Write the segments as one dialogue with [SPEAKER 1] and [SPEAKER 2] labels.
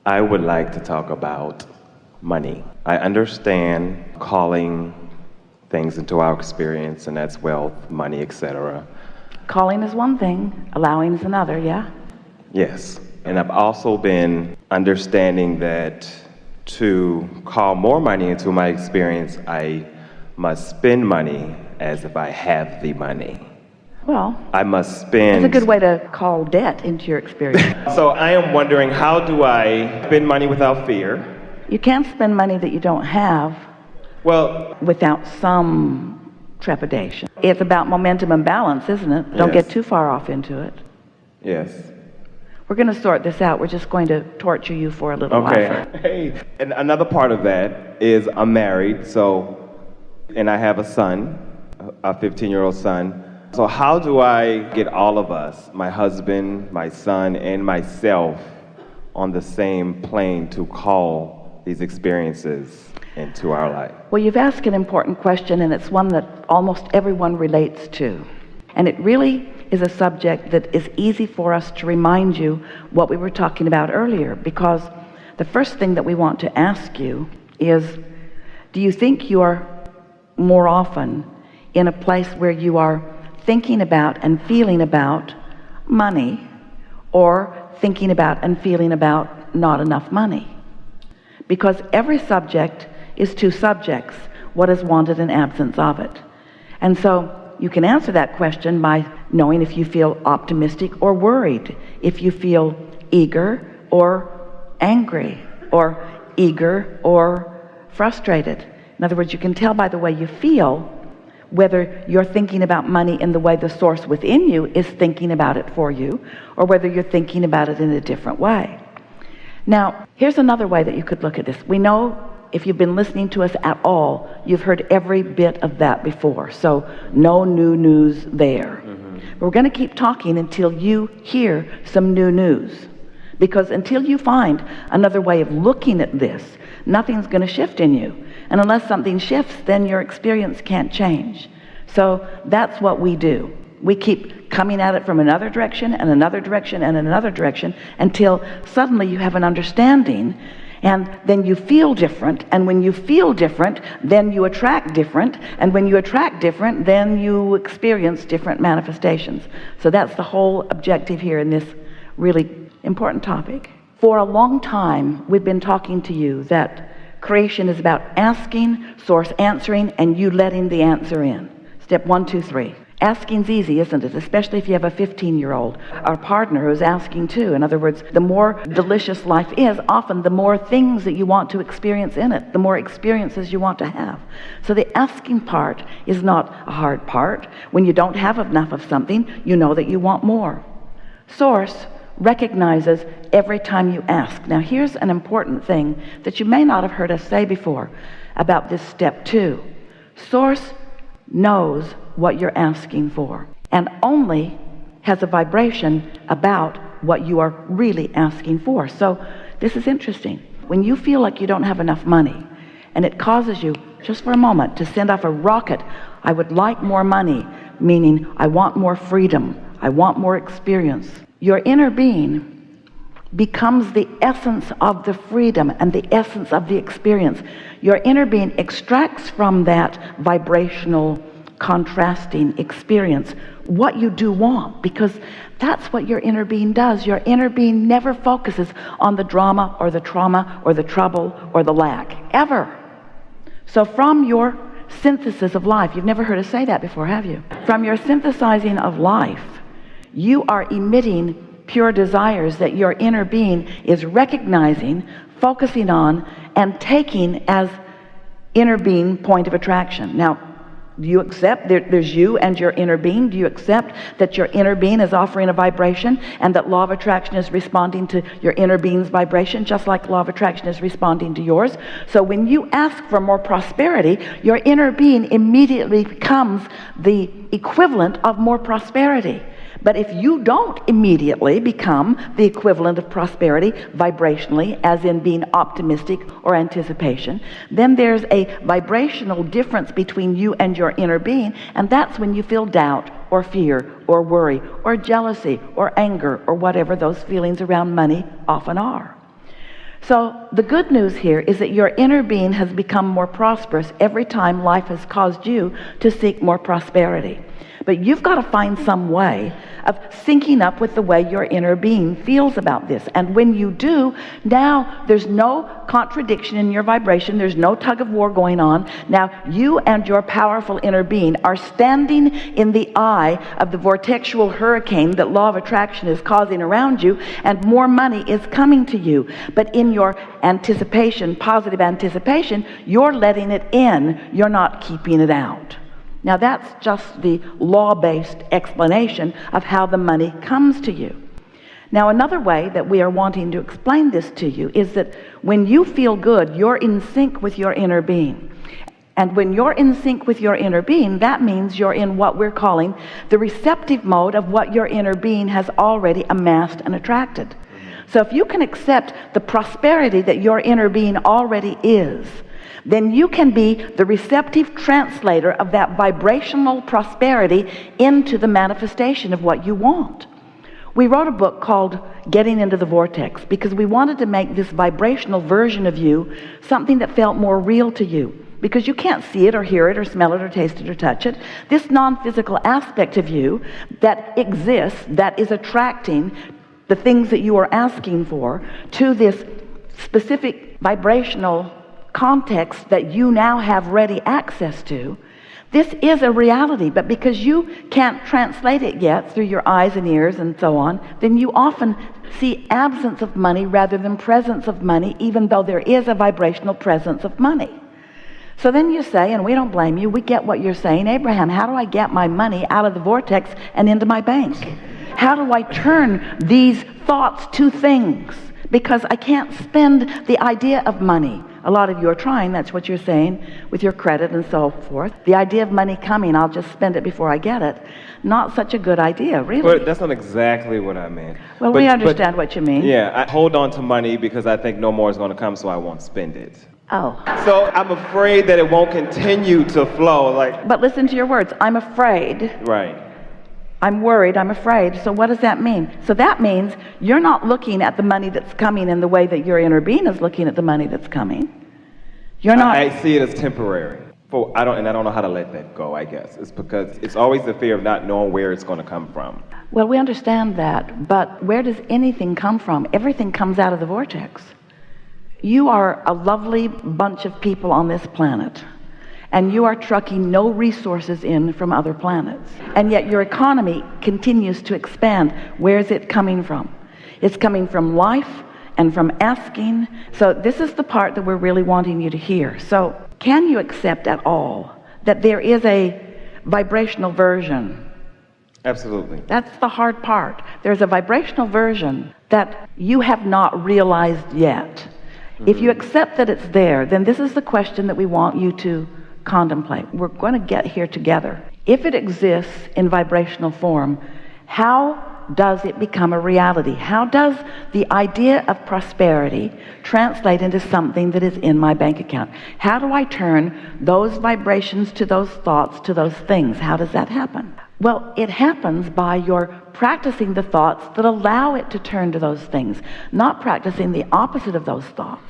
[SPEAKER 1] I would like to talk about money. I understand calling things into our experience, and that's wealth, money, etc.
[SPEAKER 2] Calling is one thing, allowing is another, yeah?
[SPEAKER 1] Yes. And I've also been understanding that to call more money into my experience, I must spend money as if I have the money.
[SPEAKER 2] Well,
[SPEAKER 1] I must spend.
[SPEAKER 2] that's a good way to call debt into your experience.
[SPEAKER 1] So I am wondering, how do I spend money without fear?
[SPEAKER 2] You can't spend money that you don't have
[SPEAKER 1] Well,
[SPEAKER 2] without some trepidation. It's about momentum and balance, isn't it? Don't
[SPEAKER 1] Yes.
[SPEAKER 2] get too far off into it.
[SPEAKER 1] yes.
[SPEAKER 2] We're going to sort this out. We're just going to torture you for a little while.
[SPEAKER 1] Okay. Hey, and another part of that is I'm married, and I have a son, a 15-year-old son. So how do I get all of us, my husband, my son, and myself, on the same plane to call these experiences into our life?
[SPEAKER 2] Well, you've asked an important question, and it's one that almost everyone relates to. And it really is a subject that is easy for us to remind you what we were talking about earlier, because the first thing that we want to ask you is, do you think you are more often in a place where you are thinking about and feeling about money, or thinking about and feeling about not enough money? Because every subject is two subjects, what is wanted and absence of it. And so you can answer that question by knowing if you feel optimistic or worried, if you feel eager or angry, or eager or frustrated. In other words, you can tell by the way you feel whether you're thinking about money in the way the source within you is thinking about it for you, or whether you're thinking about it in a different way. Now, here's another way that you could look at this. We know, if you've been listening to us at all, you've heard every bit of that before, so no new news there. We're going to keep talking until you hear some new news, because until you find another way of looking at this, nothing's going to shift in you. And unless something shifts, then your experience can't change. So that's what we do. We keep coming at it from another direction and another direction and another direction until suddenly you have an understanding, and then you feel different. And when you feel different, then you attract different. And when you attract different, then you experience different manifestations. So that's the whole objective here in this really important topic. For a long time, we've been talking to you that creation is about asking, source answering, and you letting the answer in. Step 1, 2, 3. Asking's easy, isn't it? Especially if you have a 15-year-old or partner who's asking too. In other words, the more delicious life is, often the more things that you want to experience in it, the more experiences you want to have. So the asking part is not a hard part. When you don't have enough of something, you know that you want more. Source recognizes every time you ask. Now, here's an important thing that you may not have heard us say before about this step 2. Source knows what you're asking for, and only has a vibration about what you are really asking for. So this is interesting. When you feel like you don't have enough money, and it causes you, just for a moment, to send off a rocket, I would like more money, meaning I want more freedom, I want more experience. Your inner being becomes the essence of the freedom and the essence of the experience. Your inner being extracts from that vibrational, contrasting experience what you do want, because that's what your inner being does. Your inner being never focuses on the drama or the trauma or the trouble or the lack, ever. So from your synthesis of life, you've never heard us say that before, have you? From your synthesizing of life, you are emitting pure desires that your inner being is recognizing, focusing on, and taking as inner being point of attraction. Now, do you accept there's you and your inner being? Do you accept that your inner being is offering a vibration, and that law of attraction is responding to your inner being's vibration, just like law of attraction is responding to yours? So when you ask for more prosperity, your inner being immediately becomes the equivalent of more prosperity. But if you don't immediately become the equivalent of prosperity vibrationally, as in being optimistic or anticipation, then there's a vibrational difference between you and your inner being, and that's when you feel doubt or fear or worry or jealousy or anger or whatever those feelings around money often are. So the good news here is that your inner being has become more prosperous every time life has caused you to seek more prosperity. But you've got to find some way of syncing up with the way your inner being feels about this. And when you do, now there's no contradiction in your vibration. There's no tug of war going on. Now you and your powerful inner being are standing in the eye of the vortexual hurricane that law of attraction is causing around you, and more money is coming to you. But in your anticipation, positive anticipation, you're letting it in. You're not keeping it out. Now that's just the law-based explanation of how the money comes to you. Now another way that we are wanting to explain this to you is that when you feel good, you're in sync with your inner being. And when you're in sync with your inner being, that means you're in what we're calling the receptive mode of what your inner being has already amassed and attracted. So if you can accept the prosperity that your inner being already is, then you can be the receptive translator of that vibrational prosperity into the manifestation of what you want. We wrote a book called Getting Into the Vortex because we wanted to make this vibrational version of you something that felt more real to you, because you can't see it or hear it or smell it or taste it or touch it. This non-physical aspect of you that exists, that is attracting the things that you are asking for to this specific vibrational context that you now have ready access to, this is a reality. But because you can't translate it yet through your eyes and ears and so on, then you often see absence of money rather than presence of money, even though there is a vibrational presence of money. So then you say, and we don't blame you, we get what you're saying, Abraham, how do I get my money out of the vortex and into my bank? How do I turn these thoughts to things? Because I can't spend the idea of money. A lot of you are trying, that's what you're saying, with your credit and so forth. The idea of money coming, I'll just spend it before I get it. Not such a good idea, really.
[SPEAKER 1] But that's not exactly what I meant.
[SPEAKER 2] Well, we understand what you mean.
[SPEAKER 1] Yeah, I hold on to money because I think no more is going to come, so I won't spend it.
[SPEAKER 2] Oh.
[SPEAKER 1] So I'm afraid that it won't continue to flow.
[SPEAKER 2] But listen to your words. I'm afraid.
[SPEAKER 1] Right.
[SPEAKER 2] I'm worried, I'm afraid. So what does that mean? So that means you're not looking at the money that's coming in the way that your inner being is looking at the money that's coming. You're not.
[SPEAKER 1] I see it as temporary. I don't know how to let that go, I guess. It's because it's always the fear of not knowing where it's going to come from.
[SPEAKER 2] Well, we understand that, but where does anything come from? Everything comes out of the vortex. You are a lovely bunch of people on this planet, and you are trucking no resources in from other planets. And yet your economy continues to expand. Where is it coming from? It's coming from life and from asking. So this is the part that we're really wanting you to hear. So can you accept at all that there is a vibrational version?
[SPEAKER 1] Absolutely.
[SPEAKER 2] That's the hard part. There's a vibrational version that you have not realized yet. Mm-hmm. If you accept that it's there, then this is the question that we want you to contemplate. We're going to get here together. If it exists in vibrational form, how does it become a reality? How does the idea of prosperity translate into something that is in my bank account? How do I turn those vibrations to those thoughts, to those things? How does that happen? Well, it happens by your practicing the thoughts that allow it to turn to those things, not practicing the opposite of those thoughts.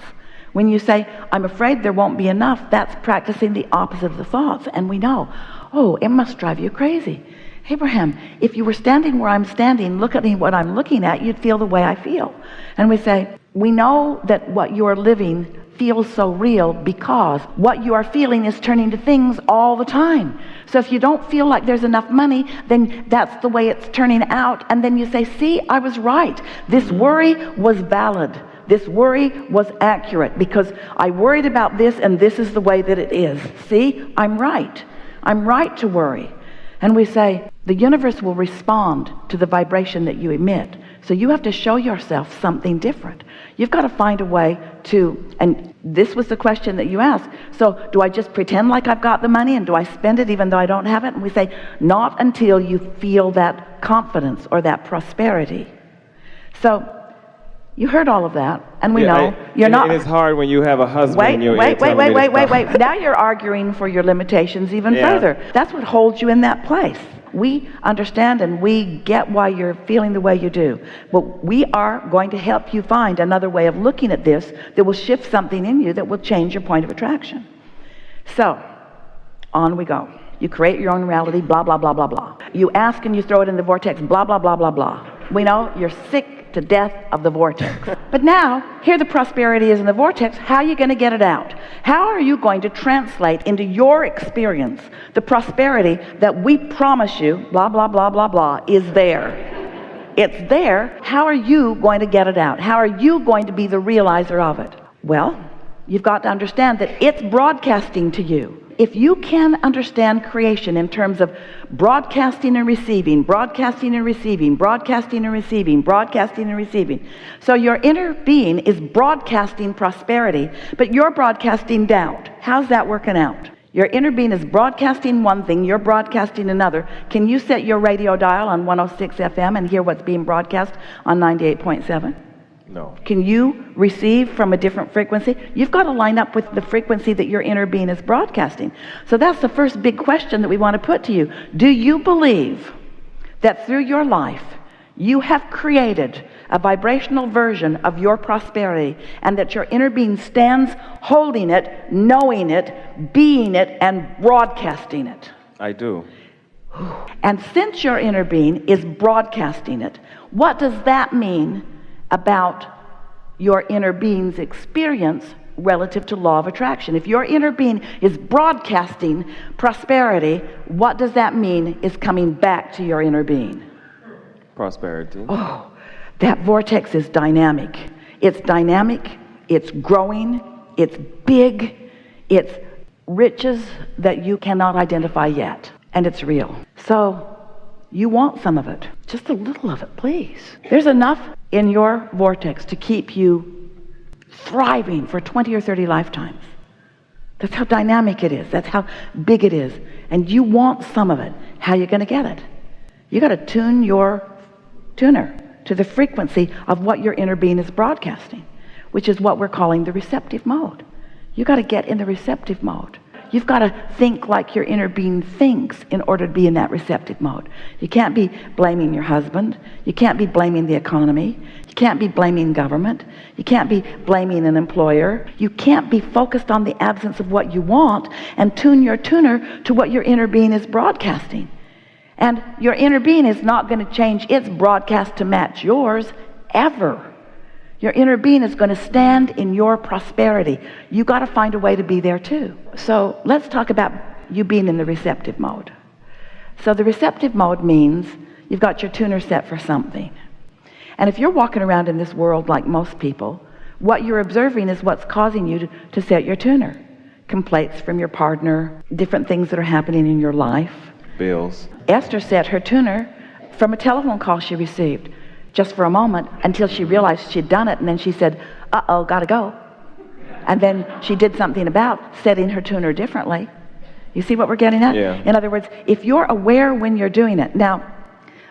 [SPEAKER 2] When you say, I'm afraid there won't be enough, that's practicing the opposite of the thoughts. And we know, oh, it must drive you crazy. Abraham, if you were standing where I'm standing, look at me what I'm looking at, you'd feel the way I feel. And we say, we know that what you're living feels so real because what you are feeling is turning to things all the time. So if you don't feel like there's enough money, then that's the way it's turning out. And then you say, see, I was right. This worry was valid. This worry was accurate because I worried about this and this is the way that it is. See, I'm right. I'm right to worry. And we say, the universe will respond to the vibration that you emit. So you have to show yourself something different. You've got to find a way to, and this was the question that you asked, so do I just pretend like I've got the money and do I spend it even though I don't have it? And we say, not until you feel that confidence or that prosperity. So you heard all of that, and we know you're not.
[SPEAKER 1] And it's hard when you have a husband.
[SPEAKER 2] Wait. Now you're arguing for your limitations even further. That's what holds you in that place. We understand and we get why you're feeling the way you do. But we are going to help you find another way of looking at this that will shift something in you that will change your point of attraction. So, on we go. You create your own reality, blah, blah, blah, blah, blah. You ask and you throw it in the vortex, blah, blah, blah, blah, blah. We know you're sick to death of the vortex. But now, here the prosperity is in the vortex. How are you going to get it out? How are you going to translate into your experience the prosperity that we promise you, blah, blah, blah, blah, blah, is there? It's there. How are you going to get it out? How are you going to be the realizer of it? Well, you've got to understand that it's broadcasting to you. If you can understand creation in terms of broadcasting and receiving, broadcasting and receiving, broadcasting and receiving, broadcasting and receiving. So your inner being is broadcasting prosperity, but you're broadcasting doubt. How's that working out? Your inner being is broadcasting one thing, you're broadcasting another. Can you set your radio dial on 106 FM and hear what's being broadcast on 98.7?
[SPEAKER 1] No.
[SPEAKER 2] Can you receive from a different frequency? You've got to line up with the frequency that your inner being is broadcasting. So that's the first big question that we want to put to you. Do you believe that through your life you have created a vibrational version of your prosperity, and that your inner being stands holding it, knowing it, being it, and broadcasting it?
[SPEAKER 1] I do.
[SPEAKER 2] And since your inner being is broadcasting it, what does that mean about your inner being's experience relative to law of attraction? If your inner being is broadcasting prosperity, what does that mean is coming back to your inner being?
[SPEAKER 1] Prosperity.
[SPEAKER 2] Oh, that vortex is dynamic. It's dynamic, it's growing, it's big, it's riches that you cannot identify yet, and it's real. So you want some of it, just a little of it, please. There's enough in your vortex to keep you thriving for 20 or 30 lifetimes. That's how dynamic it is. That's how big it is. And you want some of it. How are you going to get it? You got to tune your tuner to the frequency of what your inner being is broadcasting, which is what we're calling the receptive mode. You got to get in the receptive mode. You've got to think like your inner being thinks in order to be in that receptive mode. You can't be blaming your husband. You can't be blaming the economy. You can't be blaming government. You can't be blaming an employer. You can't be focused on the absence of what you want and tune your tuner to what your inner being is broadcasting. And your inner being is not going to change its broadcast to match yours ever. Your inner being is going to stand in your prosperity. You got to find a way to be there too. So let's talk about you being in the receptive mode. So the receptive mode means you've got your tuner set for something. And if you're walking around in this world like most people, what you're observing is what's causing you to set your tuner. Complaints from your partner, different things that are happening in your life.
[SPEAKER 1] Bills.
[SPEAKER 2] Esther set her tuner from a telephone call she received, just for a moment, until she realized she'd done it, and then she said, uh-oh, gotta go. And then she did something about setting her tuner differently. You see what we're getting at?
[SPEAKER 1] Yeah.
[SPEAKER 2] In other words, if you're aware when you're doing it. Now,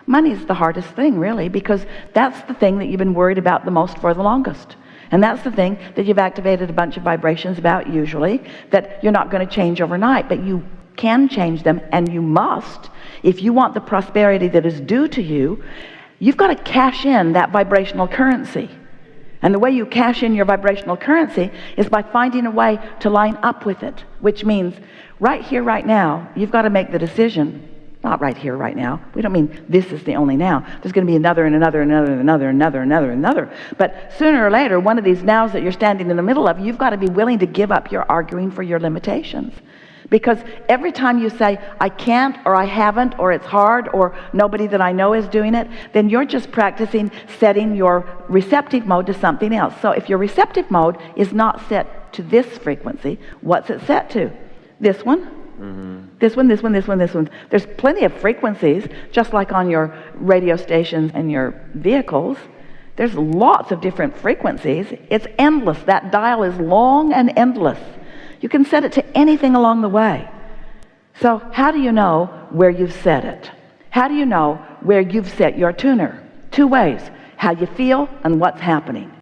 [SPEAKER 2] money's the hardest thing, really, because that's the thing that you've been worried about the most for the longest. And that's the thing that you've activated a bunch of vibrations about, usually, that you're not going to change overnight, but you can change them, and you must. If you want the prosperity that is due to you, you've got to cash in that vibrational currency. And the way you cash in your vibrational currency is by finding a way to line up with it, which means right here, right now, you've got to make the decision. Not right here, right now. We don't mean this is the only now. There's going to be another and another and another and another and another and another and another. But sooner or later, one of these nows that you're standing in the middle of, you've got to be willing to give up your arguing for your limitations. Because every time you say, I can't, or I haven't, or it's hard, or nobody that I know is doing it, then you're just practicing setting your receptive mode to something else. So if your receptive mode is not set to this frequency, what's it set to? This one? Mm-hmm. This one, this one, this one, this one. There's plenty of frequencies, just like on your radio stations and your vehicles. There's lots of different frequencies. It's endless. That dial is long and endless. You can set it to anything along the way. So how do you know where you've set it? How do you know where you've set your tuner? Two ways: how you feel and what's happening.